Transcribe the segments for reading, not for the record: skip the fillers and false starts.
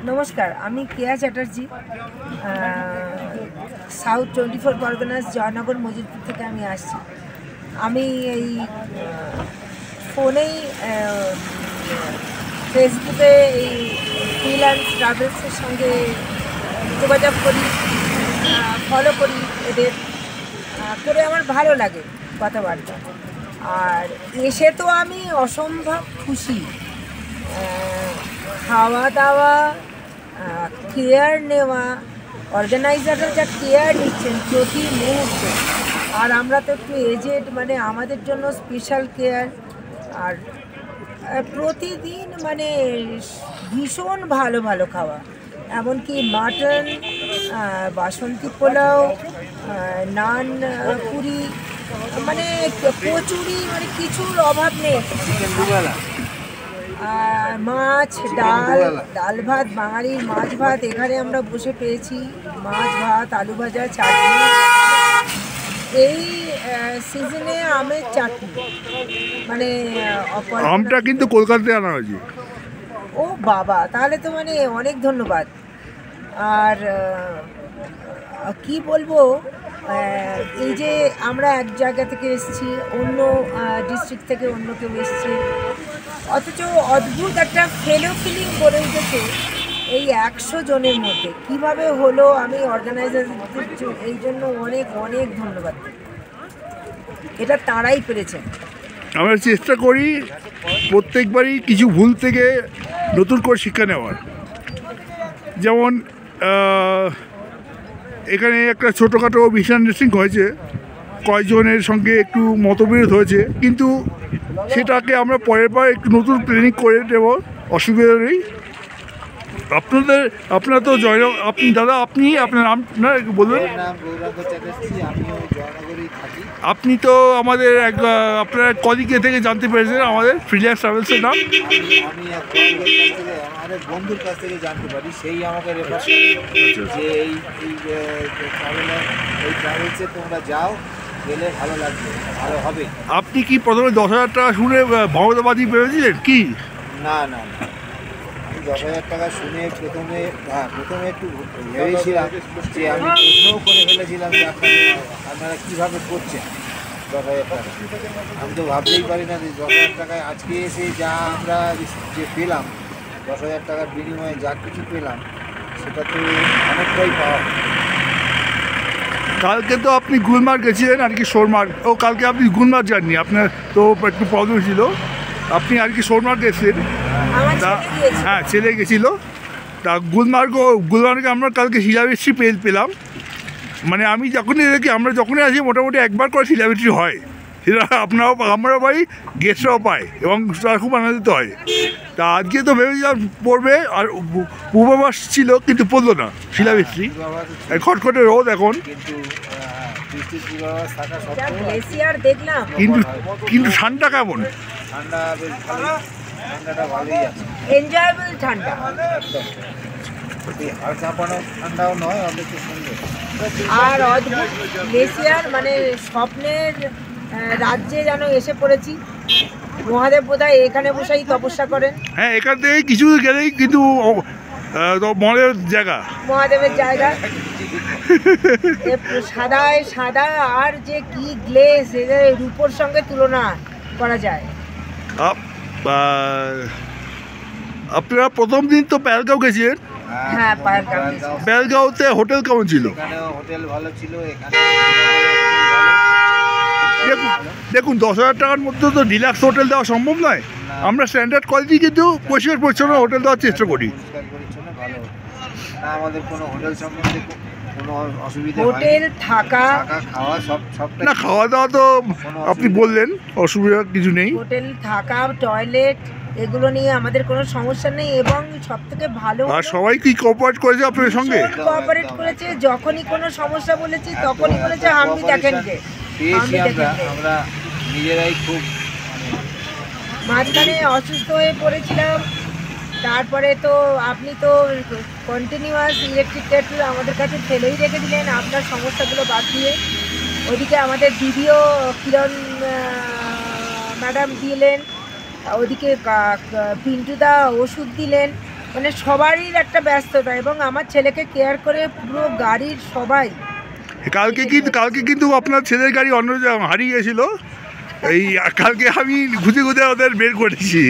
নমস্কার, আমি কেয়া চ্যাটার্জি। সাউথ 24 পরগনাস জয়নগর মজিদপুর থেকে আমি আসছি। আমি এই ফোনেই ফেসবুকে এই ফ্রিল্যান্স ট্রাভেলসের সঙ্গে যোগাযোগ করি, ফলো করি এদের, করে আমার ভালো লাগে কথাবার্তা। আর এসে তো আমি অসম্ভব খুশি। খাওয়া দাওয়া, কেয়ার নেওয়া, অর্গানাইজাররা যা কেয়ার নিচ্ছেন প্রতি মুহূর্তে। আর আমরা তো একটু এজেড, মানে আমাদের জন্য স্পেশাল কেয়ার। আর প্রতিদিন মানে ভীষণ ভালো ভালো খাওয়া, এমনকি মাটন, বাসন্তী পোলাও, নান, পুরি, মানে কচুরি, মানে কিছুর অভাব নেই। মাছ, ডাল ভাত, বাঙালির মাছ ভাত এখানে আমরা বসে পেয়েছি। মাছ ভাত, আলু ভাজা, চাটনি। এই সিজনে আমের চাটনি, মানে আমটা কিন্তু কলকাতায় আনা হয়েছে। ও বাবা, তাহলে তো মানে অনেক ধন্যবাদ। আর কি বলবো, এই যে আমরা এক জায়গা থেকে এসেছি, অন্য ডিস্ট্রিক্ট থেকে অন্য কেউ এসছে, অথচ অদ্ভুত একটা ফেলো ফিলিং গড়ে উঠেছে এই 100 জনের মধ্যে। কিভাবে হলো, আমি অর্গানাইজারদের এই জন্য অনেক অনেক ধন্যবাদ। এটা তারাই পেরেছেন। আমরা চেষ্টা করি প্রত্যেকবারই কিছু ভুল থেকে নতুন করে শিক্ষা নেওয়ার। যেমন এখানে একটা ছোটোখাটো মিসআন্ডারস্ট্যান্ডিং হয়েছে, কয়েকজনের সঙ্গে একটু মতবিরোধ হয়েছে, কিন্তু সেটাকে আমরা পরের বার একটু নতুন প্ল্যানিং করে দেবো, অসুবিধা নেই। আপনারা তো আপনি দাদা, আপনি আপনার নাম বলবেন। আপনি তো আমাদের আপনার কদিকে থেকে জানতে পেরেছেন আমাদের ফ্রিল্যান্স ট্রাভেলসের নাম? আমাদের বন্ধুর কাছ থেকে জানতে পারি, সেই আমাকে রেফার করে যে এই ট্রাভেলসে তোমরা যাও, গেলে ভালো লাগবে, ভালো হবে। আপনি কি প্রথমে 10,000 টাকা শুনে ভগবাদী পেয়েছিলেন কি? না, 10,000 টাকা শুনে প্রথমে একটু ভেবেছিলাম যে আমি প্রশ্নও করে ফেলেছিলাম যে আপনারা কীভাবে করছেন 10,000 টাকা। আমি তো ভাবতেই পারি না যে 10,000 টাকায় আজকে এসে যা আমরা যে পেলাম, 10,000 টাকার বিনিময়ে যা কিছু পেলাম, সেটা তো অনেকটাই পাওয়া। কালকে তো আপনি গুলমার্গ গেছিলেন আর কি, সোনমার্গ। কালকে আপনি গুলমার্গ যাননি, আপনার তো একটু প্রবলেম ছিল, আপনি আর কি সোনমার্গ গেছিলেন। হ্যাঁ, ছেলে গেছিলো। তা গুলমার্গে আমরা কালকে শিলাবৃষ্টি পেলাম। মানে আমি যখনই দেখি, আমরা যখনই আসি মোটামুটি একবার করে শিলাবৃষ্টি হয়, সেটা আমরা পাই, গেস্টরাও পায় এবং তারা খুব আনন্দিত হয়। তা আজকে তো ভেবেছিলাম পড়বে, আর পূর্বাভাস ছিল, কিন্তু পড়লো না শিলাবৃষ্টি, খটখটে রোদ এখন। কিন্তু ঠান্ডা কেমন? ঠান্ডাটা ভালোই আছে, এনজয়েবল ঠান্ডা, ঠান্ডাও নয়, অনেক সুন্দর। আর অদ্ভুত গ্লেসিয়ার, মানে স্বপ্নের রাজ্যে যেন এসে পড়েছি। মহাদেব বোধহয় এখানে বসেই তপস্যা করেন। হ্যাঁ, এখান থেকে কিছু গেলেই কিন্তু মহাদেবের জায়গা, মহাদেবের জায়গা। সাদায় সাদা, আর যে কি গ্লেস, এদের রূপোর সঙ্গে তুলনা করা যায়। আপনারা প্রথম দিন তো পেহেলগাঁও গেছিলেন। হ্যাঁ, পেহেলগাঁওতে হোটেল কেমন ছিল? হোটেল ভালো ছিল। দেখুন, 10,000 টাকার মধ্যে তো ডিলাক্স হোটেল দেওয়া সম্ভব নয়। আমরা স্ট্যান্ডার্ড কোয়ালিটি কিন্তু পরিষ্কার পরিচ্ছন্ন হোটেল দেওয়ার চেষ্টা করি। আমাদের কোনো হোটেল সম্বন্ধে কোনো অসুবিধা, হোটেল থাকা খাওয়া সব না, খাওয়া দাওয়া তো আপনি বললেন, অসুবিধা কিছু নেই। হোটেল থাকা, টয়লেট, এগুলো নিয়ে আমাদের কোনো সমস্যা নেই। এবং সব থেকে ভালো, আর সবাই কি কোঅপারেট করেছে আপনাদের সঙ্গে? কোঅপারেট করেছে। যখনই কোনো সমস্যা বলেছি তখনই বলেছে হামদি দেখেন গে। আমরা নিজেরাই খুব, মাঝখানে অসুস্থ হয়ে পড়েছিলাম, তারপরে তো আপনি তো কন্টিনিউয়াস ইলেকট্রিক কেটল আমাদের কাছে ফেলেই রেখে দিলেন আপনার সমস্যাগুলো বাদ দিয়ে। ওইদিকে আমাদের দিদিও কিরণ ম্যাডাম দিলেন, ওদিকে পিন্টুদা ওষুধ দিলেন। মানে সবারই একটা ব্যস্ততা, এবং আমার ছেলেকে কেয়ার করে পুরো গাড়ির সবাই। কালকে কিন্তু আপনার ছেলের গাড়ি অন্য জায়গায় হারিয়ে গেছিল, এই কালকে আমি ঘুরে ঘুরে ওদের বের করেছি।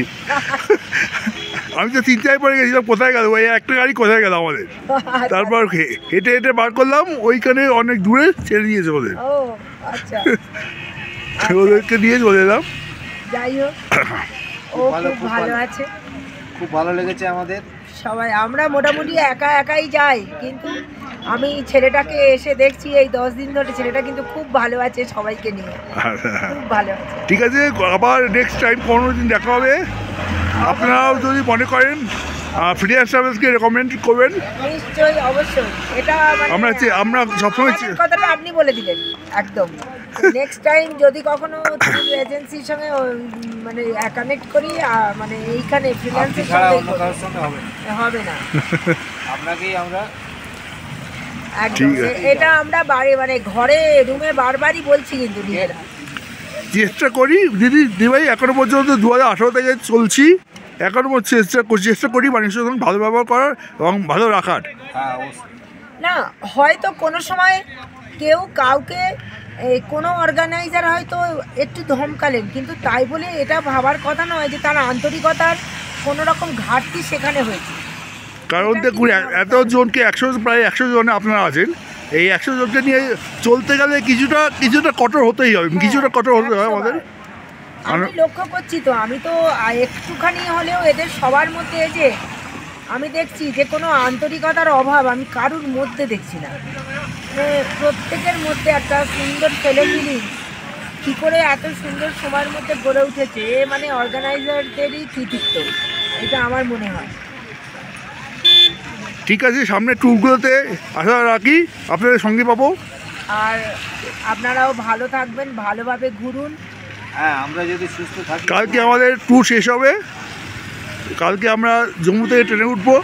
আমি তো চিন্তায় পড়ে গেছিলাম কোথায় গেল, ওই একটা গাড়ি কোথায় গেল আমাদের। তারপর হেঁটে হেঁটে বার করলাম, ওইখানে অনেক দূরে ছেড়ে দিয়েছে ওদের। ও আচ্ছা, ওদেরকে নিয়ে চলে এলাম। যাই হোক, ও খুব ভালো আছে, খুব ভালো লেগেছে আমাদের সবাই। আমরা মোটামুটি একা একাই যাই, কিন্তু আমি ছেলেটাকে এসে দেখছি এই 10 দিন ধরে ছেলেটা কিন্তু খুব ভালো আছে সবাইকে নিয়ে, খুব ভালো আছে। ঠিক আছে, আবার নেক্সট টাইম কোনো দিন দেখা হবে। আপনারাও যদি মনে করেন ফ্রিডম ট্রাভেলসকে রেকমেন্ড করবেন। নিশ্চয়ই, অবশ্যই। এটা আমরা সবসময় কথাটা আপনি বলে দিলেন একদম। নেক্সট টাইম যদি কখনো ট্যুর এজেন্সির সঙ্গে মানে কানেক্ট করি, মানে এইখানে ফ্রিল্যান্সের সঙ্গে হবে না, আপনাকেই আমরা একদম। এটা আমরা বাড়ি মানে ঘরে রুমে বারবারই বলছি, কিন্তু নিজেরা চেষ্টা করি দিদিভাই, এখনো পর্যন্ত 2018 থেকে চলছি, এখনো চেষ্টা করি মানুষের সঙ্গে ভালো ব্যবহার করার এবং ভালো রাখার। না, হয়তো কোনো সময় কেউ কাউকে কোনো অর্গানাইজার হয়তো একটু ধমকালেন, কিন্তু তাই বলে এটা ভাবার কথা নয় যে তার আন্তরিকতার কোনো রকম ঘাটতি সেখানে হয়েছে। কারণ দেখুন, এতজনকে প্রায় 100 জনে আপনারা আছেন, এই 100 জনকে নিয়ে চলতে গেলে কিছুটা কঠোর হতেই হবে, কিছুটা কঠোর হতে হবে আমাদের। আমি লক্ষ্য করছি তো, আমি তো একটুখানি হলেও এদের সবার মধ্যে যে আমি দেখছি যে কোনো আন্তরিকতার অভাব আমি কারুর মধ্যে দেখছি না। প্রত্যেকের মধ্যে একটা সুন্দর ফিলিং, কী করে এত সুন্দর সময়ের মধ্যে গড়ে উঠেছে, মানে অর্গানাইজারদেরই কৃতিত্ব, এটা আমার মনে হয়। ঠিক আছে, সামনে ট্যুরগুলোতে আশা রাখি আপনাদের সঙ্গে পাবো। আর আপনারাও ভালো থাকবেন, ভালোভাবে ঘুরুন। হ্যাঁ, আমরা যদি সুস্থ থাকি। কালকে আমাদের ট্যুর শেষ হবে, কালকে আমরা জম্মু থেকে ট্রেনে উঠবো,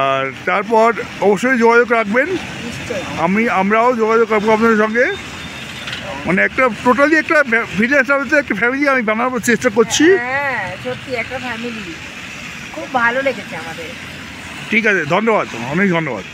আর তারপর অবশ্যই যোগাযোগ রাখবেন। আমরাও যোগাযোগ রাখবো আপনাদের সঙ্গে। মানে একটা টোটালি একটা ভিলেজ একটা ফ্যামিলি আমি বানানোর চেষ্টা করছি। হ্যাঁ, সত্যি একটা ফ্যামিলি, খুব ভালো লেগেছে আমাদের। ঠিক আছে, ধন্যবাদ, অনেক ধন্যবাদ।